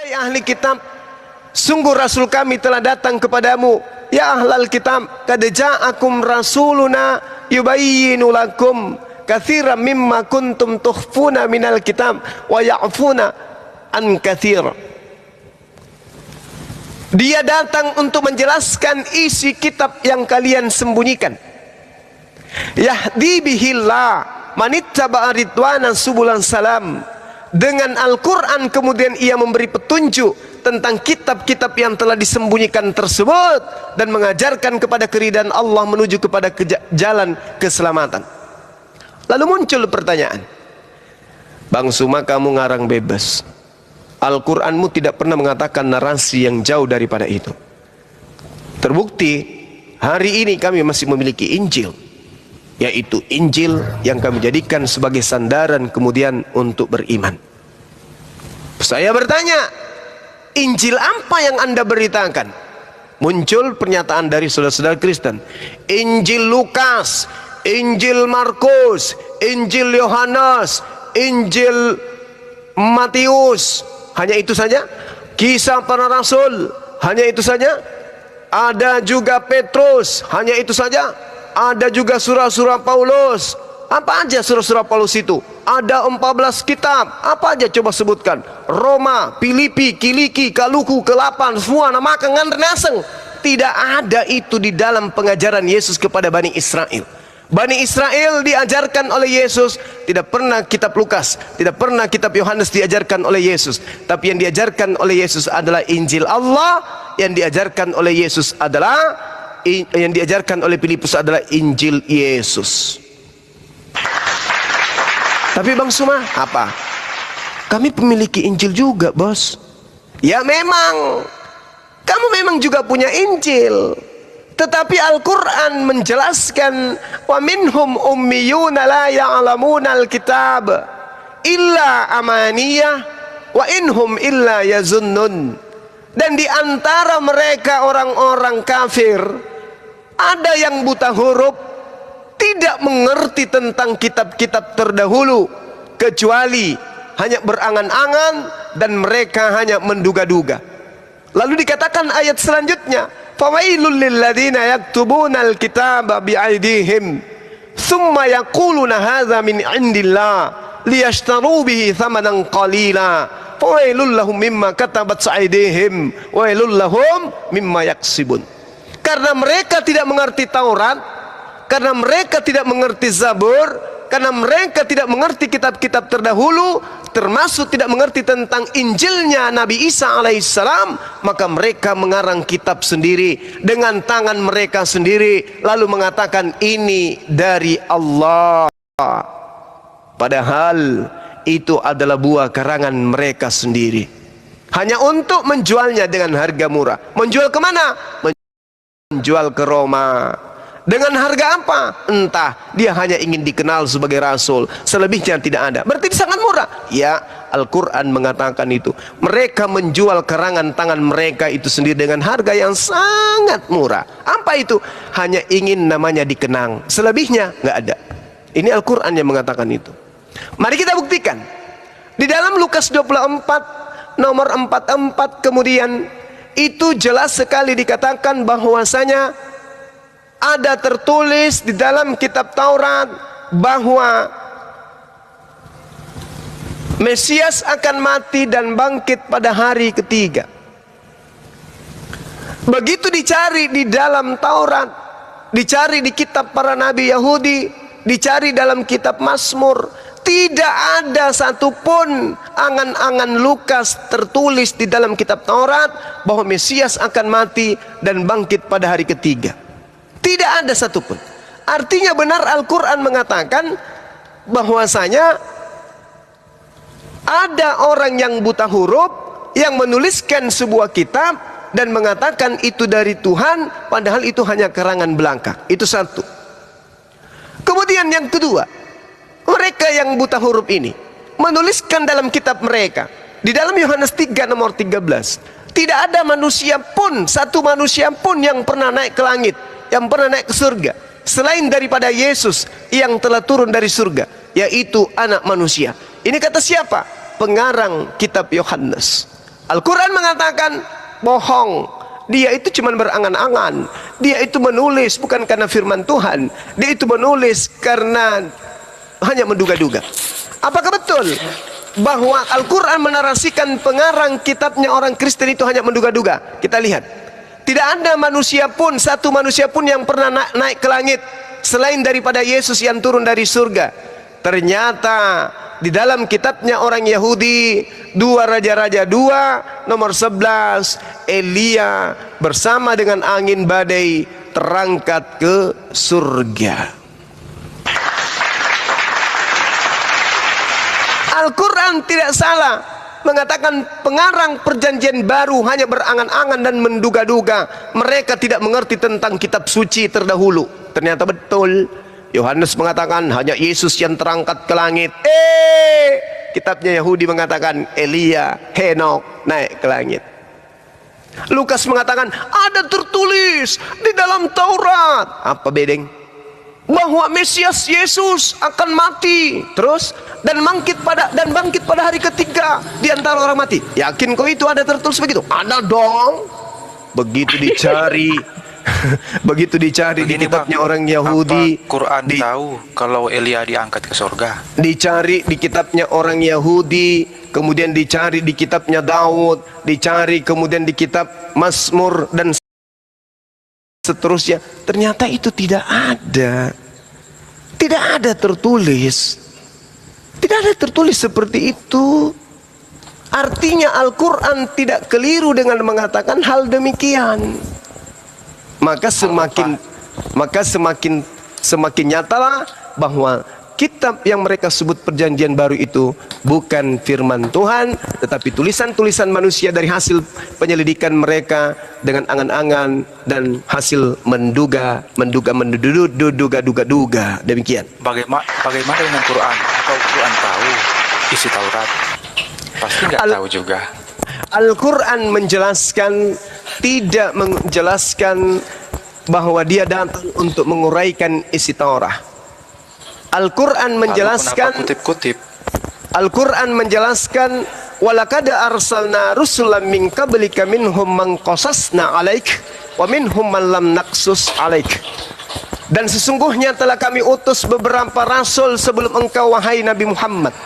Wahai ahli kitab, sungguh Rasul kami telah datang kepadamu. Ya ahlal kitab, qad ja'akum rasuluna yubayyinu lakum katsiran mimma kuntum tukhfuna minal kitab wa ya'funa an katsir. Dia datang untuk menjelaskan isi kitab yang kalian sembunyikan. Yahdi bihillah manittaba'a ridwanan subulan salam. Dengan Al-Quran kemudian ia memberi petunjuk tentang kitab-kitab yang telah disembunyikan tersebut dan mengajarkan kepada keridhaan Allah menuju kepada jalan keselamatan. Lalu muncul pertanyaan, Bang Suma, kamu ngarang bebas, Al-Quranmu tidak pernah mengatakan narasi yang jauh daripada itu. Terbukti hari ini kami masih memiliki Injil, yaitu Injil yang kami jadikan sebagai sandaran kemudian untuk beriman. Saya bertanya, Injil apa yang Anda beritakan? Muncul pernyataan dari saudara-saudara Kristen, Injil Lukas, Injil Markus, Injil Yohanes, Injil Matius. Hanya itu saja? Kisah para Rasul, hanya itu saja? Ada juga Petrus, hanya itu saja? Ada juga surah-surah Paulus. Apa aja surah-surah Paulus itu? Ada 14 kitab. Apa aja coba sebutkan? Roma, Filipi, Kiliki, Kaluku, Kelapan, semua nama kengan renaseng. Tidak ada itu di dalam pengajaran Yesus kepada Bani Israel. Bani Israel diajarkan oleh Yesus, tidak pernah kitab Lukas, tidak pernah kitab Yohanes diajarkan oleh Yesus. Tapi yang diajarkan oleh Yesus adalah Injil Allah. Yang diajarkan oleh Yesus adalah, yang diajarkan oleh Filipus adalah Injil Yesus. Tapi Bang Suma, apa? Kami memiliki Injil juga, bos. Ya memang, kamu memang juga punya Injil. Tetapi Al-Quran menjelaskan, wa minhum ummiyuna la ya'lamuna al-kitab illa amaniyah wa inhum illa yazunnun. Dan di antara mereka orang-orang kafir ada yang buta huruf, tidak mengerti tentang kitab-kitab terdahulu, kecuali hanya berangan-angan dan mereka hanya menduga-duga. Lalu dikatakan ayat selanjutnya, fawailul lilladzina yaktubuna alkitaba biaydihim thumma yaquluna hadza min indillah liyashtaru bihi thamanan qalila fawailul lahum mimma katabat aydihim wailul lahum mimma yaksibun. Karena mereka tidak mengerti Taurat, karena mereka tidak mengerti Zabur, karena mereka tidak mengerti kitab-kitab terdahulu, termasuk tidak mengerti tentang Injilnya Nabi Isa alaihissalam, maka mereka mengarang kitab sendiri dengan tangan mereka sendiri, lalu mengatakan ini dari Allah. Padahal itu adalah buah karangan mereka sendiri, hanya untuk menjualnya dengan harga murah. Menjual kemana? Menjual ke Roma. Dengan harga apa? Entah, dia hanya ingin dikenal sebagai rasul, selebihnya tidak ada. Berarti sangat murah. Ya, Al-Quran mengatakan itu. Mereka menjual karangan tangan mereka itu sendiri dengan harga yang sangat murah. Apa itu? Hanya ingin namanya dikenang, selebihnya nggak ada. Ini Al-Quran yang mengatakan itu. Mari kita buktikan. Di dalam Lukas 24 nomor 44 kemudian itu jelas sekali dikatakan bahwasanya ada tertulis di dalam kitab Taurat bahwa Mesias akan mati dan bangkit pada hari ketiga. Begitu dicari di dalam Taurat, dicari di kitab para nabi Yahudi, dicari dalam kitab Mazmur, tidak ada satupun angan-angan Lukas tertulis di dalam kitab Taurat bahwa Mesias akan mati dan bangkit pada hari ketiga. Tidak ada satupun. Artinya benar Al-Quran mengatakan bahwasanya ada orang yang buta huruf yang menuliskan sebuah kitab dan mengatakan itu dari Tuhan, padahal itu hanya karangan belaka. Itu satu. Kemudian yang kedua, mereka yang buta huruf ini menuliskan dalam kitab mereka, di dalam Yohanes 3 nomor 13, tidak ada manusia pun, satu manusia pun yang pernah naik ke langit, yang pernah naik ke surga selain daripada Yesus yang telah turun dari surga, yaitu anak manusia. Ini kata siapa? Pengarang kitab Yohanes. Al-Quran mengatakan bohong. Dia itu cuma berangan-angan. Dia itu menulis bukan karena firman Tuhan. Dia itu menulis karena hanya menduga-duga. Apakah betul bahwa Al-Quran menarasikan pengarang kitabnya orang Kristen itu hanya menduga-duga? Kita lihat. Tidak ada manusia pun, satu manusia pun yang pernah naik ke langit selain daripada Yesus yang turun dari surga. Ternyata di dalam kitabnya orang Yahudi, 2 Raja-Raja 2 nomor 11, Elia bersama dengan angin badai terangkat ke surga. Al-Quran tidak salah mengatakan pengarang perjanjian baru hanya berangan-angan dan menduga-duga. Mereka tidak mengerti tentang kitab suci terdahulu. Ternyata betul. Yohanes mengatakan hanya Yesus yang terangkat ke langit. Kitabnya Yahudi mengatakan Elia, Henok naik ke langit. Lukas mengatakan ada tertulis di dalam Taurat. Apa bedeng? Bahwa Mesias Yesus akan mati terus dan bangkit pada hari ketiga di antara orang mati. Yakin kau itu ada tertulis begitu? Ada dong. Begitu dicari begitu dicari di kitabnya orang Yahudi, Quran tahu kalau Elia diangkat ke surga. Dicari di kitabnya orang Yahudi, kemudian dicari di kitabnya Daud, dicari kemudian di kitab Mazmur dan seterusnya. Ternyata itu tidak ada. Tidak ada tertulis. Tidak ada tertulis seperti itu. Artinya Al-Quran tidak keliru dengan mengatakan hal demikian. Maka semakin nyatalah bahwa kitab yang mereka sebut perjanjian baru itu bukan firman Tuhan, tetapi tulisan-tulisan manusia dari hasil penyelidikan mereka dengan angan-angan dan hasil menduga. Demikian. Bagaimana dengan Quran? Atau Quran tahu isi Taurat? Pasti nggak tahu juga. Al-Quran menjelaskan, tidak menjelaskan bahwa dia datang untuk menguraikan isi Taurat. Al-Quran menjelaskan, Al-Quran menjelaskan, walaqad arsalna rusulan min qablika minhum man qasasna 'alaik wa minhum man lam naqsus 'alaik. Dan sesungguhnya telah kami utus beberapa rasul sebelum engkau wahai Nabi Muhammad.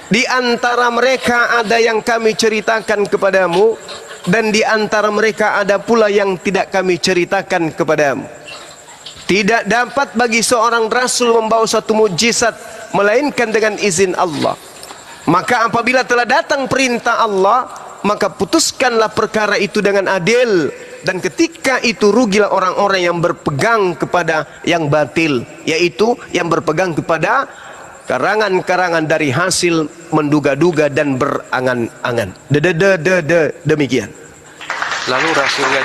Di antara mereka ada yang kami ceritakan kepadamu, dan di antara mereka ada pula yang tidak kami ceritakan kepadamu. Tidak dapat bagi seorang rasul membawa satu mukjizat melainkan dengan izin Allah. Maka apabila telah datang perintah Allah, maka putuskanlah perkara itu dengan adil. Dan ketika itu rugilah orang-orang yang berpegang kepada yang batil, yaitu yang berpegang kepada karangan-karangan dari hasil menduga-duga dan berangan-angan. Demikian. Lalu rasul yang